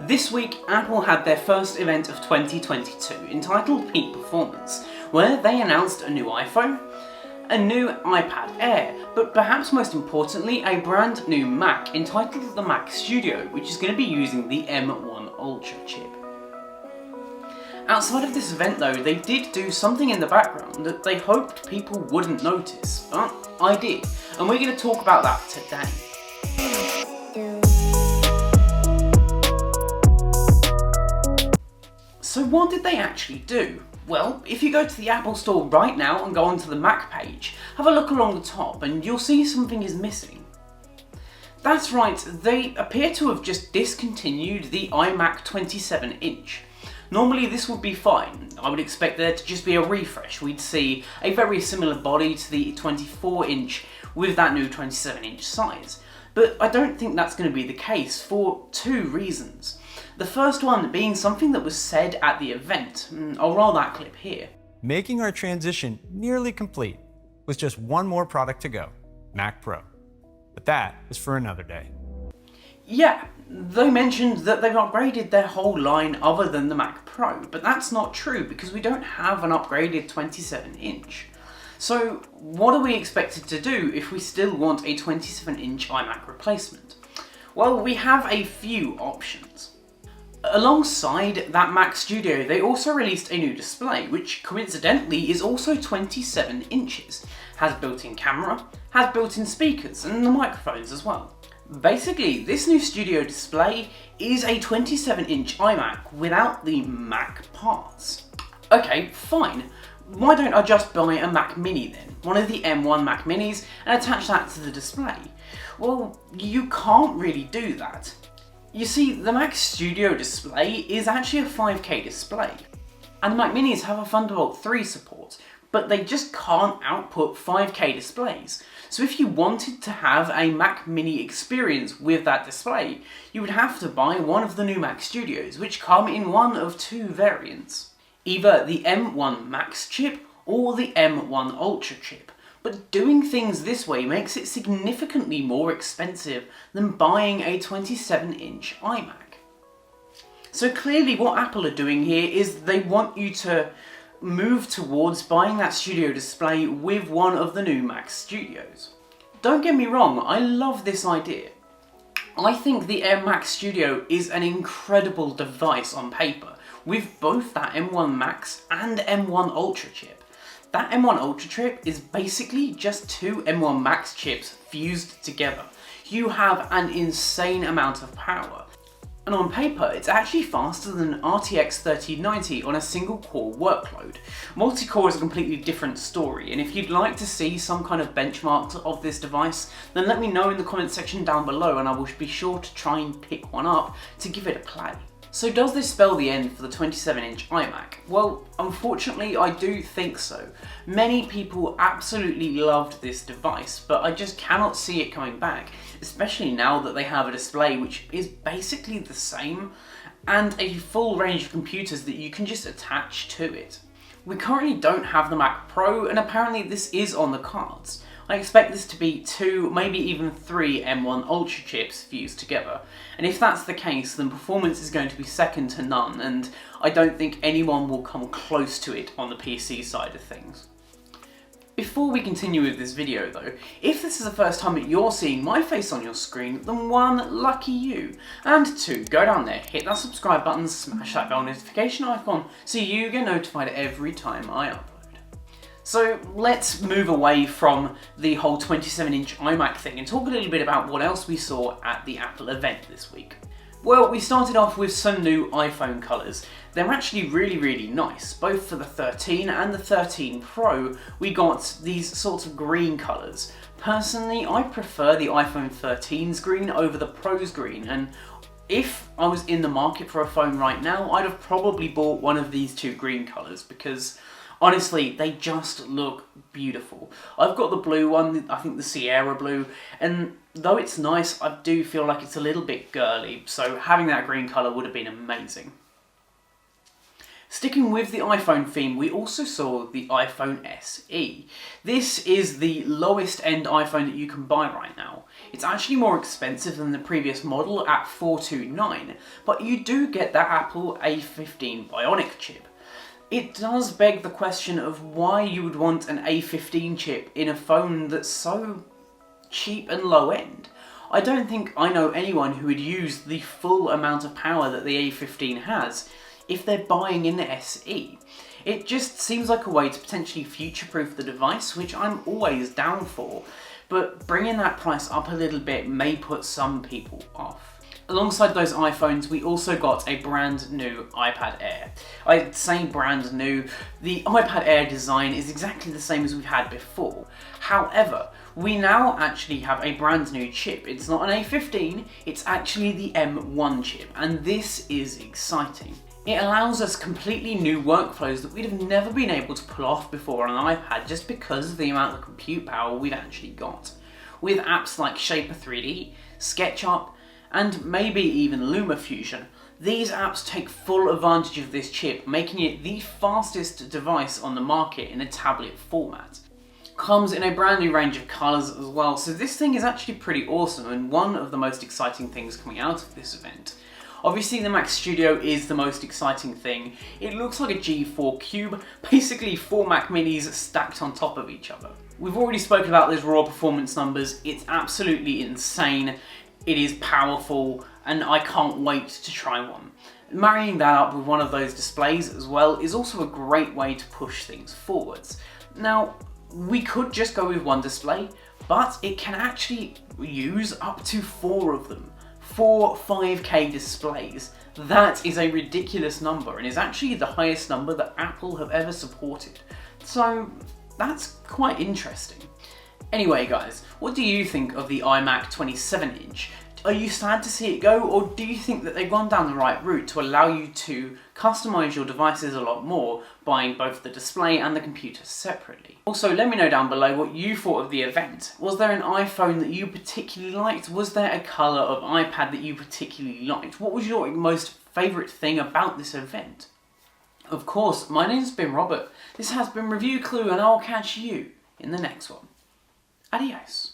This week, Apple had their first event of 2022, entitled Peak Performance, where they announced a new iPhone, a new iPad Air, but perhaps most importantly, a brand new Mac entitled the Mac Studio, which is going to be using the M1 Ultra chip. Outside of this event though, they did do something in the background that they hoped people wouldn't notice, but I did, and we're going to talk about that today. So what did they actually do? Well, if you go to the Apple Store right now and go onto the Mac page, have a look along the top and you'll see something is missing. That's right, they appear to have just discontinued the iMac 27-inch. Normally this would be fine. I would expect there to just be a refresh. We'd see a very similar body to the 24-inch with that new 27-inch size. But I don't think that's going to be the case for two reasons. The first one being something that was said at the event. I'll roll that clip here. Making our transition nearly complete with just one more product to go, Mac Pro. But that is for another day. Yeah, they mentioned that they've upgraded their whole line other than the Mac Pro, but that's not true because we don't have an upgraded 27-inch. So what are we expected to do if we still want a 27-inch iMac replacement? Well, we have a few options. Alongside that Mac Studio, they also released a new display, which coincidentally is also 27 inches, has built-in camera, has built-in speakers and the microphones as well. Basically, this new Studio display is a 27-inch iMac without the Mac parts. Okay, fine. Why don't I just buy a Mac Mini then? One of the M1 Mac Minis and attach that to the display? Well, you can't really do that. You see, the Mac Studio display is actually a 5K display, and the Mac Minis have a Thunderbolt 3 support, but they just can't output 5K displays. So if you wanted to have a Mac Mini experience with that display, you would have to buy one of the new Mac Studios, which come in one of two variants. Either the M1 Max chip or the M1 Ultra chip. But doing things this way makes it significantly more expensive than buying a 27-inch iMac. So clearly what Apple are doing here is they want you to move towards buying that Studio display with one of the new Mac Studios. Don't get me wrong, I love this idea. I think the Mac Studio is an incredible device on paper, with both that M1 Max and M1 Ultra chip. That M1 Ultra chip is basically just two M1 Max chips fused together. You have an insane amount of power. And on paper, it's actually faster than an RTX 3090 on a single core workload. Multi-core is a completely different story, and if you'd like to see some kind of benchmarks of this device, then let me know in the comment section down below and I will be sure to try and pick one up to give it a play. So does this spell the end for the 27-inch iMac? Well, unfortunately I do think so. Many people absolutely loved this device, but I just cannot see it coming back, especially now that they have a display which is basically the same and a full range of computers that you can just attach to it. We currently don't have the Mac Pro, and apparently this is on the cards. I expect this to be 2, maybe even 3 M1 Ultra chips fused together, and if that's the case then performance is going to be second to none, and I don't think anyone will come close to it on the PC side of things. Before we continue with this video though, if this is the first time that you're seeing my face on your screen, then 1, lucky you, and 2, go down there, hit that subscribe button, smash that bell notification icon so you get notified every time I upload. So let's move away from the whole 27-inch iMac thing and talk a little bit about what else we saw at the Apple event this week. Well, we started off with some new iPhone colours. They're actually really nice. Both for the 13 and the 13 Pro, we got these sorts of green colours. Personally, I prefer the iPhone 13's green over the Pro's green, and if I was in the market for a phone right now, I'd have probably bought one of these two green colours because honestly, they just look beautiful. I've got the blue one, I think the Sierra blue, and though it's nice, I do feel like it's a little bit girly, so having that green colour would have been amazing. Sticking with the iPhone theme, we also saw the iPhone SE. This is the lowest end iPhone that you can buy right now. It's actually more expensive than the previous model at $429, but you do get that Apple A15 Bionic chip. It does beg the question of why you would want an A15 chip in a phone that's so cheap and low end. I don't think I know anyone who would use the full amount of power that the A15 has if they're buying an SE. It just seems like a way to potentially future-proof the device, which I'm always down for, but bringing that price up a little bit may put some people off. Alongside those iPhones, we also got a brand new iPad Air. I'd say brand new, the iPad Air design is exactly the same as we've had before. However, we now actually have a brand new chip. It's not an A15, it's actually the M1 chip, and this is exciting. It allows us completely new workflows that we'd have never been able to pull off before on an iPad just because of the amount of compute power we've actually got. With apps like Shaper 3D, SketchUp, and maybe even LumaFusion, these apps take full advantage of this chip, making it the fastest device on the market in a tablet format. Comes in a brand new range of colours as well, so this thing is actually pretty awesome and one of the most exciting things coming out of this event. Obviously the Mac Studio is the most exciting thing. It looks like a G4 Cube, basically 4 Mac Minis stacked on top of each other. We've already spoken about those raw performance numbers. It's absolutely insane, it is powerful, and I can't wait to try one. Marrying that up with one of those displays as well is also a great way to push things forwards. Now, we could just go with one display, but it can actually use up to 4 of them. 4 5K displays. That is a ridiculous number and is actually the highest number that Apple have ever supported. So that's quite interesting. Anyway guys, what do you think of the iMac 27-inch? Are you sad to see it go, or do you think that they've gone down the right route to allow you to customize your devices a lot more, buying both the display and the computer separately? Also, let me know down below what you thought of the event. Was there an iPhone that you particularly liked? Was there a colour of iPad that you particularly liked? What was your most favourite thing about this event? Of course, my name's been Robert. This has been Review Clue, and I'll catch you in the next one. Adios.